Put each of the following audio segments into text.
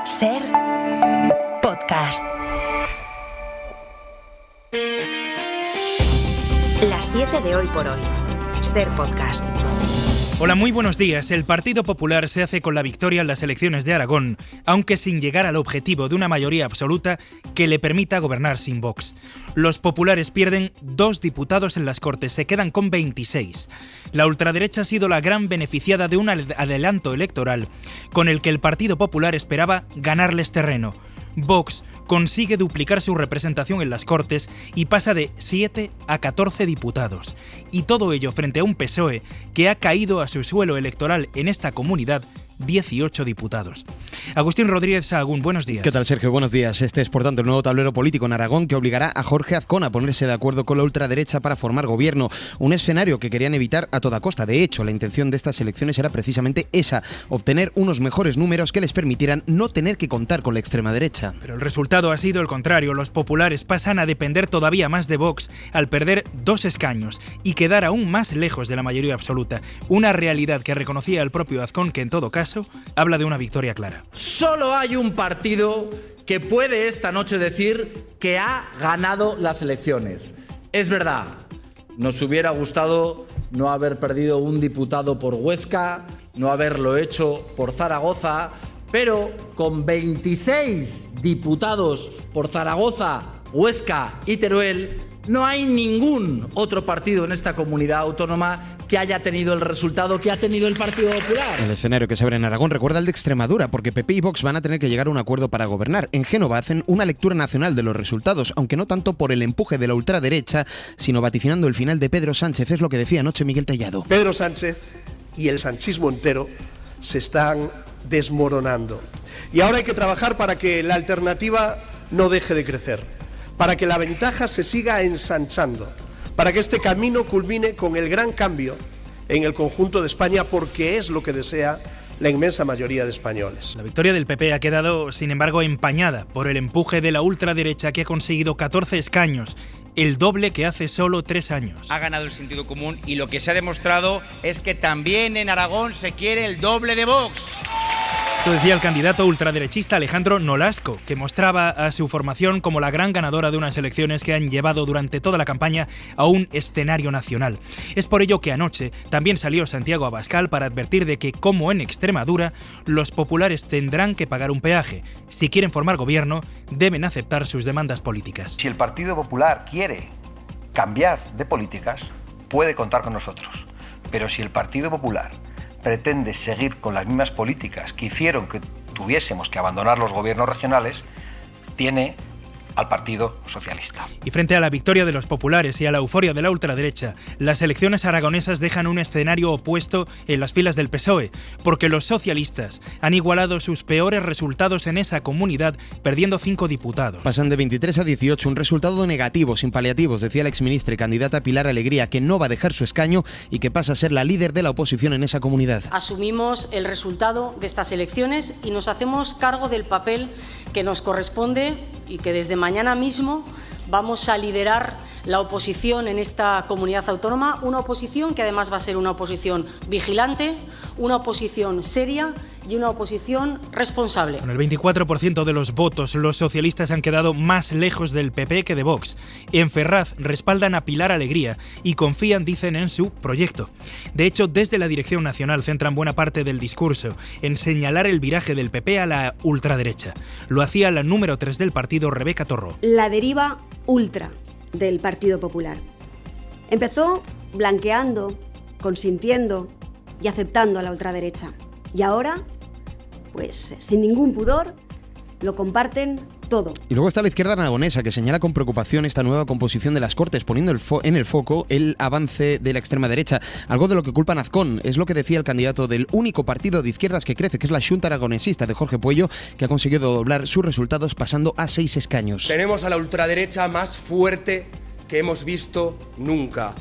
Ser podcast. Las 7 de hoy por hoy. Ser podcast. Hola, muy buenos días. El Partido Popular se hace con la victoria en las elecciones de Aragón, aunque sin llegar al objetivo de una mayoría absoluta que le permita gobernar sin Vox. Los populares pierden 2 diputados en las Cortes, se quedan con 26. La ultraderecha ha sido la gran beneficiada de un adelanto electoral con el que el Partido Popular esperaba ganarles terreno. Vox consigue duplicar su representación en las Cortes y pasa de 7 a 14 diputados. Y todo ello frente a un PSOE que ha caído a su suelo electoral en esta comunidad 18 diputados. Agustín Rodríguez Sahagún, buenos días. ¿Qué tal, Sergio? Buenos días. Este es, por tanto, el nuevo tablero político en Aragón que obligará a Jorge Azcón a ponerse de acuerdo con la ultraderecha para formar gobierno. Un escenario que querían evitar a toda costa. De hecho, la intención de estas elecciones era precisamente esa, obtener unos mejores números que les permitieran no tener que contar con la extrema derecha. Pero el resultado ha sido el contrario. Los populares pasan a depender todavía más de Vox al perder 2 escaños y quedar aún más lejos de la mayoría absoluta. Una realidad que reconocía el propio Azcón, que en todo caso habla de una victoria clara. Solo hay un partido que puede esta noche decir que ha ganado las elecciones. Es verdad, nos hubiera gustado no haber perdido un diputado por Huesca, no haberlo hecho por Zaragoza, pero con 26 diputados por Zaragoza, Huesca y Teruel, no hay ningún otro partido en esta comunidad autónoma que haya tenido el resultado que ha tenido el Partido Popular. El escenario que se abre en Aragón recuerda al de Extremadura, porque PP y Vox van a tener que llegar a un acuerdo para gobernar. En Génova hacen una lectura nacional de los resultados, aunque no tanto por el empuje de la ultraderecha, sino vaticinando el final de Pedro Sánchez. Es lo que decía anoche Miguel Tellado. Pedro Sánchez y el sanchismo entero se están desmoronando. Y ahora hay que trabajar para que la alternativa no deje de crecer, para que la ventaja se siga ensanchando, para que este camino culmine con el gran cambio en el conjunto de España, porque es lo que desea la inmensa mayoría de españoles. La victoria del PP ha quedado, sin embargo, empañada por el empuje de la ultraderecha, que ha conseguido 14 escaños, el doble que hace solo 3 años. Ha ganado el sentido común y lo que se ha demostrado es que también en Aragón se quiere el doble de Vox. Esto decía el candidato ultraderechista Alejandro Nolasco, que mostraba a su formación como la gran ganadora de unas elecciones que han llevado durante toda la campaña a un escenario nacional. Es por ello que anoche también salió Santiago Abascal para advertir de que, como en Extremadura, los populares tendrán que pagar un peaje. Si quieren formar gobierno, deben aceptar sus demandas políticas. Si el Partido Popular quiere cambiar de políticas, puede contar con nosotros. Pero si el Partido Popular pretende seguir con las mismas políticas que hicieron que tuviésemos que abandonar los gobiernos regionales, tiene al Partido Socialista. Y frente a la victoria de los populares y a la euforia de la ultraderecha, las elecciones aragonesas dejan un escenario opuesto en las filas del PSOE, porque los socialistas han igualado sus peores resultados en esa comunidad, perdiendo 5 diputados. Pasan de 23 a 18, un resultado negativo, sin paliativos, decía la exministra y candidata Pilar Alegría, que no va a dejar su escaño y que pasa a ser la líder de la oposición en esa comunidad. Asumimos el resultado de estas elecciones y nos hacemos cargo del papel que nos corresponde y que desde mañana mismo vamos a liderar la oposición en esta comunidad autónoma, una oposición que además va a ser una oposición vigilante, una oposición seria y una oposición responsable. Con el 24% de los votos, los socialistas han quedado más lejos del PP que de Vox. En Ferraz respaldan a Pilar Alegría y confían, dicen, en su proyecto. De hecho, desde la Dirección Nacional centran buena parte del discurso en señalar el viraje del PP a la ultraderecha. Lo hacía la número 3 del partido, Rebeca Torró. La deriva ultra del Partido Popular. Empezó blanqueando, consintiendo y aceptando a la ultraderecha. Y ahora, pues sin ningún pudor, lo comparten todo. Y luego está la izquierda aragonesa, que señala con preocupación esta nueva composición de las Cortes, poniendo en el foco el avance de la extrema derecha, algo de lo que culpan a Azcón. Es lo que decía el candidato del único partido de izquierdas que crece, que es la Xunta Aragonesista de Jorge Puello, que ha conseguido doblar sus resultados pasando a 6 escaños. Tenemos a la ultraderecha más fuerte que hemos visto nunca.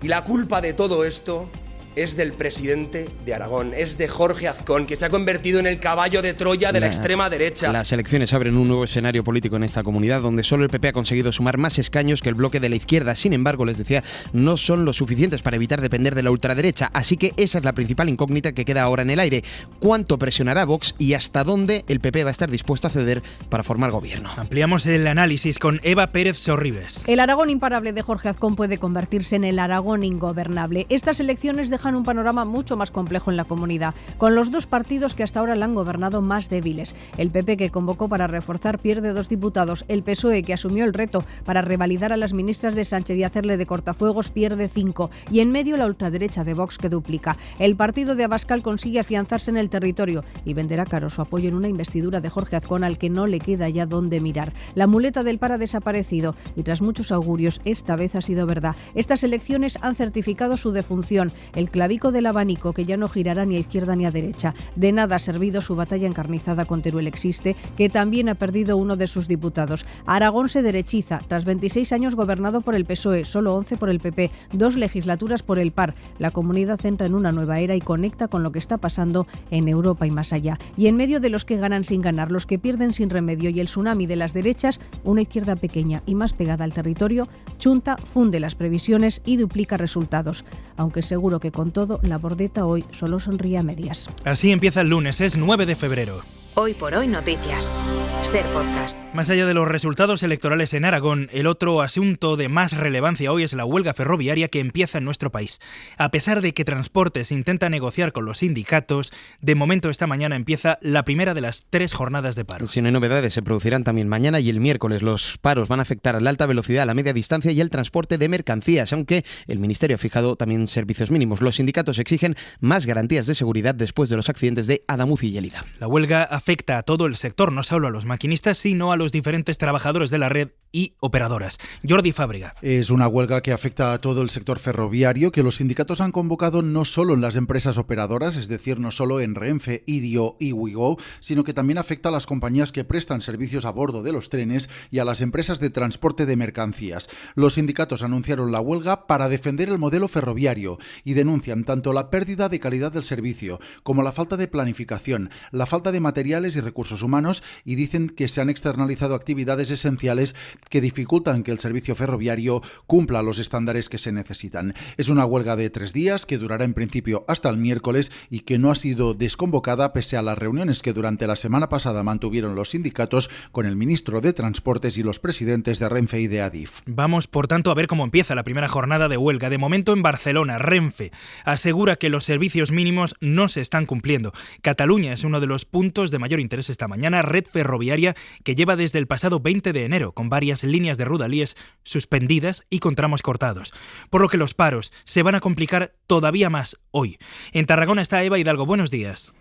Y la culpa de todo esto es del presidente de Aragón, es de Jorge Azcón, que se ha convertido en el caballo de Troya de la extrema derecha. Las elecciones abren un nuevo escenario político en esta comunidad, donde solo el PP ha conseguido sumar más escaños que el bloque de la izquierda. Sin embargo, les decía, no son lo suficientes para evitar depender de la ultraderecha. Así que esa es la principal incógnita que queda ahora en el aire. ¿Cuánto presionará Vox y hasta dónde el PP va a estar dispuesto a ceder para formar gobierno? Ampliamos el análisis con Eva Pérez Sorribes. El Aragón imparable de Jorge Azcón puede convertirse en el Aragón ingobernable. Estas elecciones dejan un panorama mucho más complejo en la comunidad, con los dos partidos que hasta ahora la han gobernado más débiles. El PP, que convocó para reforzar, pierde 2 diputados. El PSOE, que asumió el reto para revalidar a las ministras de Sánchez y hacerle de cortafuegos, pierde 5. Y en medio la ultraderecha de Vox, que duplica. El partido de Abascal consigue afianzarse en el territorio y venderá caro su apoyo en una investidura de Jorge Azcón al que no le queda ya dónde mirar. La muleta del PAR ha desaparecido y tras muchos augurios, esta vez ha sido verdad. Estas elecciones han certificado su defunción, el clavico del abanico que ya no girará ni a izquierda ni a derecha. De nada ha servido su batalla encarnizada con Teruel Existe, que también ha perdido uno de sus diputados. Aragón se derechiza, tras 26 años gobernado por el PSOE, solo 11 por el PP, 2 legislaturas por el PAR. La comunidad entra en una nueva era y conecta con lo que está pasando en Europa y más allá. Y en medio de los que ganan sin ganar, los que pierden sin remedio y el tsunami de las derechas, una izquierda pequeña y más pegada al territorio, chunta, funde las previsiones y duplica resultados. Aunque seguro que con todo, la bordeta hoy solo sonríe a medias. Así empieza el lunes, es 9 de febrero. Hoy por hoy noticias. Ser Podcast. Más allá de los resultados electorales en Aragón, el otro asunto de más relevancia hoy es la huelga ferroviaria que empieza en nuestro país. A pesar de que Transportes intenta negociar con los sindicatos, de momento esta mañana empieza la primera de las 3 jornadas de paro. Si no hay novedades, se producirán también mañana y el miércoles. Los paros van a afectar a la alta velocidad, a la media distancia y el transporte de mercancías, aunque el Ministerio ha fijado también servicios mínimos. Los sindicatos exigen más garantías de seguridad después de los accidentes de Adamuz y Lleida. La huelga afecta a todo el sector, no solo a los maquinistas, sino a los diferentes trabajadores de la red y operadoras. Jordi Fábrega. Es una huelga que afecta a todo el sector ferroviario, que los sindicatos han convocado no solo en las empresas operadoras, es decir, no solo en Renfe, Irio y Ouigo, sino que también afecta a las compañías que prestan servicios a bordo de los trenes y a las empresas de transporte de mercancías. Los sindicatos anunciaron la huelga para defender el modelo ferroviario y denuncian tanto la pérdida de calidad del servicio como la falta de planificación, la falta de materiales y recursos humanos, y dicen que se han externalizado actividades esenciales que dificultan que el servicio ferroviario cumpla los estándares que se necesitan. Es una huelga de 3 días que durará en principio hasta el miércoles y que no ha sido desconvocada pese a las reuniones que durante la semana pasada mantuvieron los sindicatos con el ministro de Transportes y los presidentes de Renfe y de Adif. Vamos, por tanto, a ver cómo empieza la primera jornada de huelga. De momento en Barcelona, Renfe asegura que los servicios mínimos no se están cumpliendo. Cataluña es uno de los puntos de mayor interés esta mañana. Red ferroviaria que lleva desde el pasado 20 de enero con varias líneas de rodalíes suspendidas y con tramos cortados, por lo que los paros se van a complicar todavía más hoy. En Tarragona está Eva Hidalgo. Buenos días.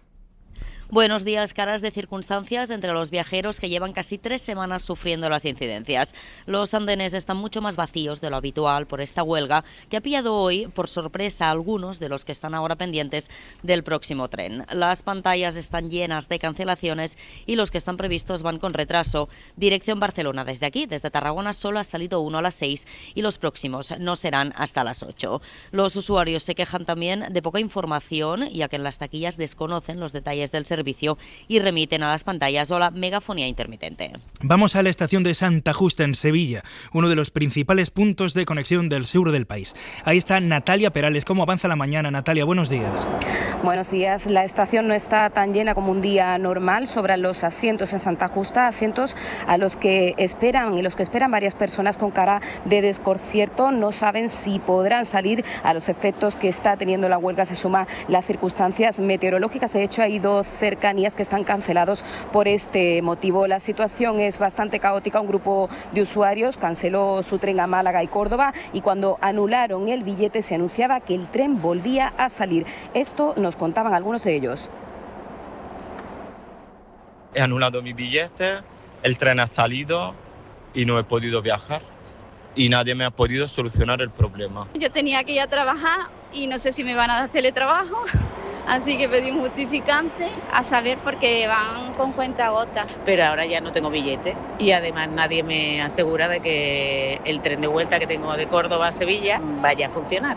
Buenos días. Caras de circunstancias entre los viajeros que llevan casi 3 semanas sufriendo las incidencias. Los andenes están mucho más vacíos de lo habitual por esta huelga que ha pillado hoy por sorpresa a algunos de los que están ahora pendientes del próximo tren. Las pantallas están llenas de cancelaciones y los que están previstos van con retraso. Dirección Barcelona desde aquí, desde Tarragona, solo ha salido uno a las 6 y los próximos no serán hasta las 8. Los usuarios se quejan también de poca información, ya que en las taquillas desconocen los detalles del servicio y remiten a las pantallas o la megafonía intermitente. Vamos a la estación de Santa Justa en Sevilla, uno de los principales puntos de conexión del sur del país. Ahí está Natalia Perales. ¿Cómo avanza la mañana, Natalia? Buenos días. Buenos días. La estación no está tan llena como un día normal. Sobran los asientos en Santa Justa, asientos a los que esperan varias personas con cara de desconcierto. No saben si podrán salir. A los efectos que está teniendo la huelga se suman las circunstancias meteorológicas. De hecho, hay 2 cercanías que están cancelados por este motivo. La situación es bastante caótica. Un grupo de usuarios canceló su tren a Málaga y Córdoba y cuando anularon el billete se anunciaba que el tren volvía a salir. Esto nos contaban algunos de ellos. He anulado mi billete, el tren ha salido y no he podido viajar y nadie me ha podido solucionar el problema. Yo tenía que ir a trabajar y no sé si me van a dar teletrabajo, así que pedí un justificante a saber porque van con cuentagotas. Pero ahora ya no tengo billete y además nadie me asegura de que el tren de vuelta que tengo de Córdoba a Sevilla vaya a funcionar.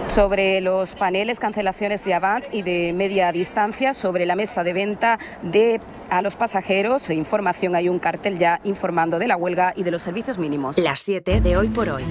Sobre los paneles, cancelaciones de Avant y de media distancia, sobre la mesa de venta a los pasajeros, información, hay un cartel ya informando de la huelga y de los servicios mínimos. Las 7 de Hoy por Hoy.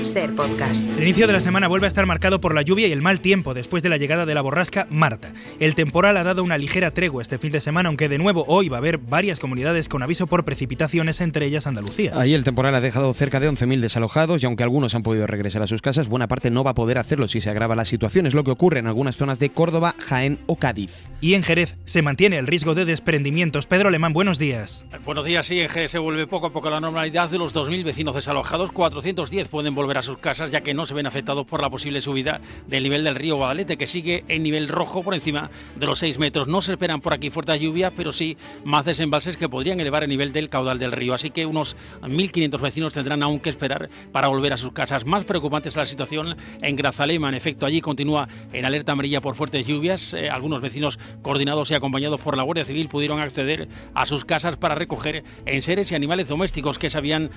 Ser Podcast. El inicio de la semana vuelve a estar marcado por la lluvia y el mal tiempo después de la llegada de la borrasca Marta. El temporal ha dado una ligera tregua este fin de semana, aunque de nuevo hoy va a haber varias comunidades con aviso por precipitaciones, entre ellas Andalucía. Ahí el temporal ha dejado cerca de 11.000 desalojados y aunque algunos han podido regresar a sus casas, buena parte no va a poder hacerlo si se agrava la situación. Es lo que ocurre en algunas zonas de Córdoba, Jaén o Cádiz. Y en Jerez se mantiene el riesgo de desprendimientos. Pedro Alemán, buenos días. Buenos días, sí, en Jerez se vuelve poco a poco a la normalidad. De los 2.000 vecinos desalojados, 410 pueden volver a sus casas, ya que no se ven afectados por la posible subida del nivel del río Guadalete, que sigue en nivel rojo por encima de los 6 metros. No se esperan por aquí fuertes lluvias, pero sí más desembalses que podrían elevar el nivel del caudal del río. Así que unos 1.500 vecinos tendrán aún que esperar para volver a sus casas. Más preocupante es la situación en Grazalema. En efecto, allí continúa en alerta amarilla por fuertes lluvias. Algunos vecinos coordinados y acompañados por la Guardia Civil pudieron acceder a sus casas para recoger enseres y animales domésticos que se habían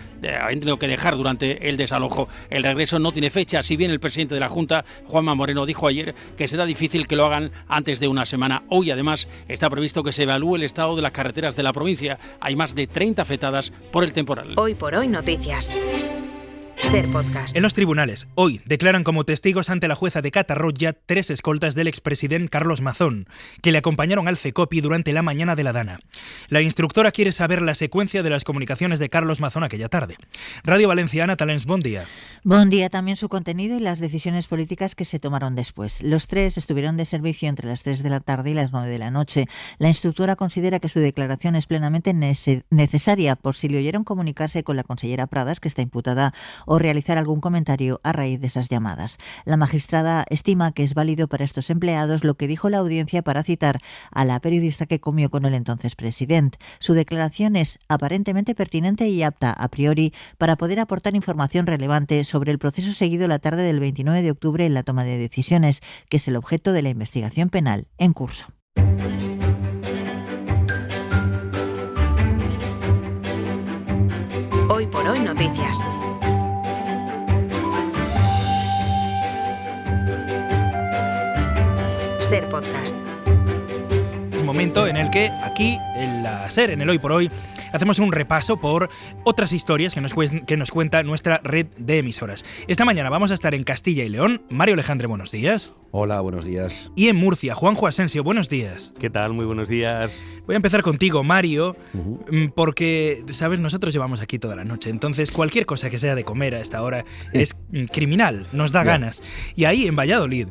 tenido que dejar durante el desalojo. El regreso no tiene fecha, si bien el presidente de la Junta, Juanma Moreno, dijo ayer que será difícil que lo hagan antes de una semana. Hoy, además, está previsto que se evalúe el estado de las carreteras de la provincia. Hay más de 30 afectadas por el temporal. Hoy por Hoy Noticias. Ser Podcast. En los tribunales, hoy declaran como testigos ante la jueza de Catarroja 3 escoltas del expresidente Carlos Mazón, que le acompañaron al CECOPI durante la mañana de la Dana. La instructora quiere saber la secuencia de las comunicaciones de Carlos Mazón aquella tarde. Radio Valencia, Ana Talens, buen día. Buen día, también su contenido y las decisiones políticas que se tomaron después. Los 3 estuvieron de servicio entre las 3 de la tarde y las 9 de la noche. La instructora considera que su declaración es plenamente necesaria por si le oyeron comunicarse con la consellera Pradas, que está imputada, o realizar algún comentario a raíz de esas llamadas. La magistrada estima que es válido para estos empleados lo que dijo la audiencia para citar a la periodista que comió con el entonces presidente. Su declaración es aparentemente pertinente y apta a priori para poder aportar información relevante sobre el proceso seguido la tarde del 29 de octubre en la toma de decisiones, que es el objeto de la investigación penal en curso. Hoy por Hoy Noticias. Ser Podcast. Momento en el que aquí, en la SER, en el Hoy por Hoy, hacemos un repaso por otras historias que nos cuenta nuestra red de emisoras. Esta mañana vamos a estar en Castilla y León. Mario Alejandre, buenos días. Hola, buenos días. Y en Murcia, Juanjo Asensio, buenos días. ¿Qué tal? Muy buenos días. Voy a empezar contigo, Mario, porque, sabes, nosotros llevamos aquí toda la noche, entonces cualquier cosa que sea de comer a esta hora es criminal, nos da ganas. Y ahí, en Valladolid,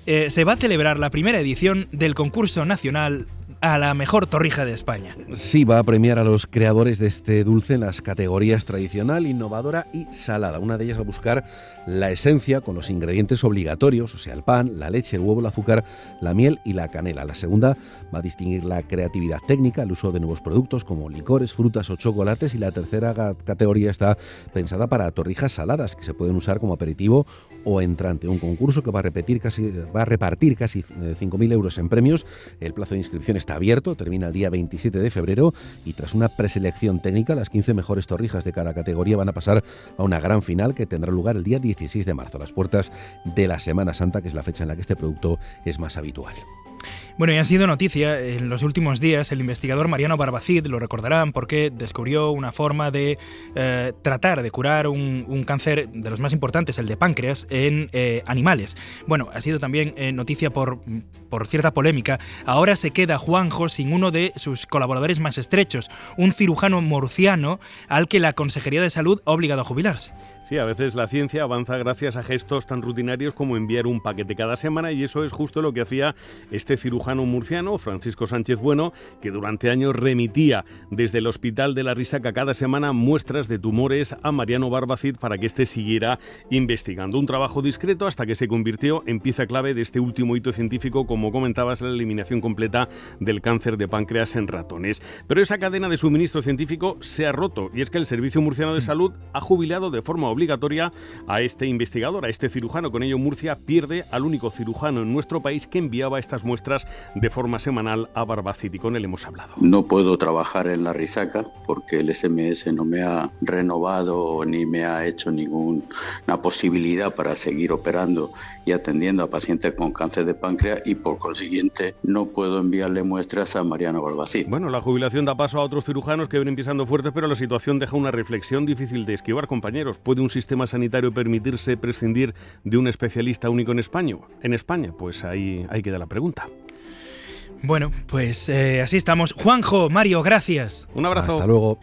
se va a celebrar la primera edición del concurso nacional a la mejor torrija de España. Sí, va a premiar a los creadores de este dulce en las categorías tradicional, innovadora y salada. Una de ellas va a buscar la esencia con los ingredientes obligatorios, o sea, el pan, la leche, el huevo, el azúcar, la miel y la canela. La segunda va a distinguir la creatividad técnica, el uso de nuevos productos como licores, frutas o chocolates, y la tercera categoría está pensada para torrijas saladas que se pueden usar como aperitivo o entrante. Un concurso que va a repartir casi 5.000 euros en premios. El plazo de inscripción está abierto, termina el día 27 de febrero y tras una preselección técnica, las 15 mejores torrijas de cada categoría van a pasar a una gran final que tendrá lugar el día 16 de marzo, a las puertas de la Semana Santa, que es la fecha en la que este producto es más habitual. Bueno, y ha sido noticia en los últimos días el investigador Mariano Barbacid, lo recordarán, porque descubrió una forma de tratar de curar un cáncer de los más importantes, el de páncreas, en animales. Bueno, ha sido también noticia por cierta polémica. Ahora se queda Juanjo sin uno de sus colaboradores más estrechos, un cirujano murciano al que la Consejería de Salud ha obligado a jubilarse. Sí, a veces la ciencia avanza gracias a gestos tan rutinarios como enviar un paquete cada semana, y eso es justo lo que hacía este cirujano murciano, Francisco Sánchez Bueno, que durante años remitía desde el Hospital de la Risaca cada semana muestras de tumores a Mariano Barbacid para que éste siguiera investigando. Un trabajo discreto hasta que se convirtió en pieza clave de este último hito científico, como comentabas, la eliminación completa del cáncer de páncreas en ratones. Pero esa cadena de suministro científico se ha roto, y es que el Servicio Murciano de Salud ha jubilado de forma obligatoria a este investigador, a este cirujano. Con ello, Murcia pierde al único cirujano en nuestro país que enviaba estas muestras de forma semanal a Barbacid y con él hemos hablado. No puedo trabajar en la Risaca porque el SMS no me ha renovado ni me ha hecho ninguna posibilidad para seguir operando y atendiendo a pacientes con cáncer de páncreas y por consiguiente no puedo enviarle muestras a Mariano Barbacid. Bueno, la jubilación da paso a otros cirujanos que vienen pisando fuerte, pero la situación deja una reflexión difícil de esquivar, compañeros. ¿Puede un sistema sanitario permitirse prescindir de un especialista único en España? Pues ahí queda la pregunta. Bueno, pues así estamos. Juanjo, Mario, gracias. Un abrazo. Hasta luego.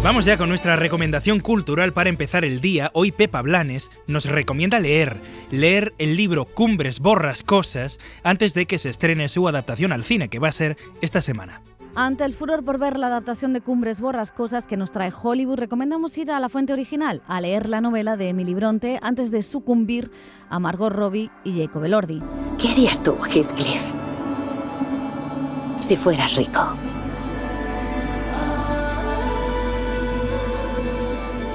Vamos ya con nuestra recomendación cultural para empezar el día. Hoy Pepa Blanes nos recomienda leer el libro Cumbres Borrascosas antes de que se estrene su adaptación al cine, que va a ser esta semana. Ante el furor por ver la adaptación de Cumbres Borrascosas que nos trae Hollywood, recomendamos ir a la fuente original, a leer la novela de Emily Bronte antes de sucumbir a Margot Robbie y Jacob Elordi. ¿Qué harías tú, Heathcliff, si fueras rico?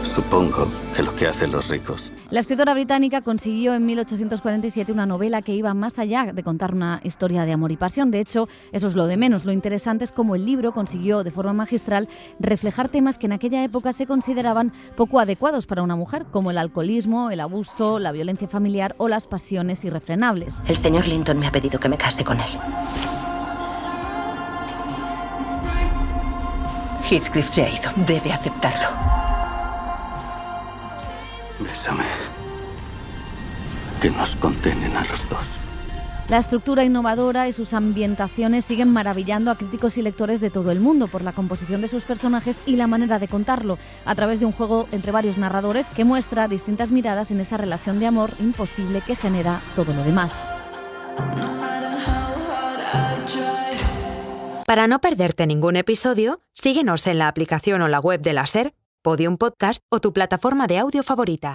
Supongo que lo que hacen los ricos. La escritora británica consiguió en 1847 una novela que iba más allá de contar una historia de amor y pasión. De hecho, eso es lo de menos. Lo interesante es cómo el libro consiguió de forma magistral reflejar temas que en aquella época se consideraban poco adecuados para una mujer, como el alcoholismo, el abuso, la violencia familiar o las pasiones irrefrenables. El señor Linton me ha pedido que me case con él. Heathcliff se ha ido. Debe aceptarlo. Bésame. Que nos condenen a los dos. La estructura innovadora y sus ambientaciones siguen maravillando a críticos y lectores de todo el mundo por la composición de sus personajes y la manera de contarlo, a través de un juego entre varios narradores que muestra distintas miradas en esa relación de amor imposible que genera todo lo demás. Para no perderte ningún episodio, síguenos en la aplicación o la web de la SER, Podium Podcast o tu plataforma de audio favorita.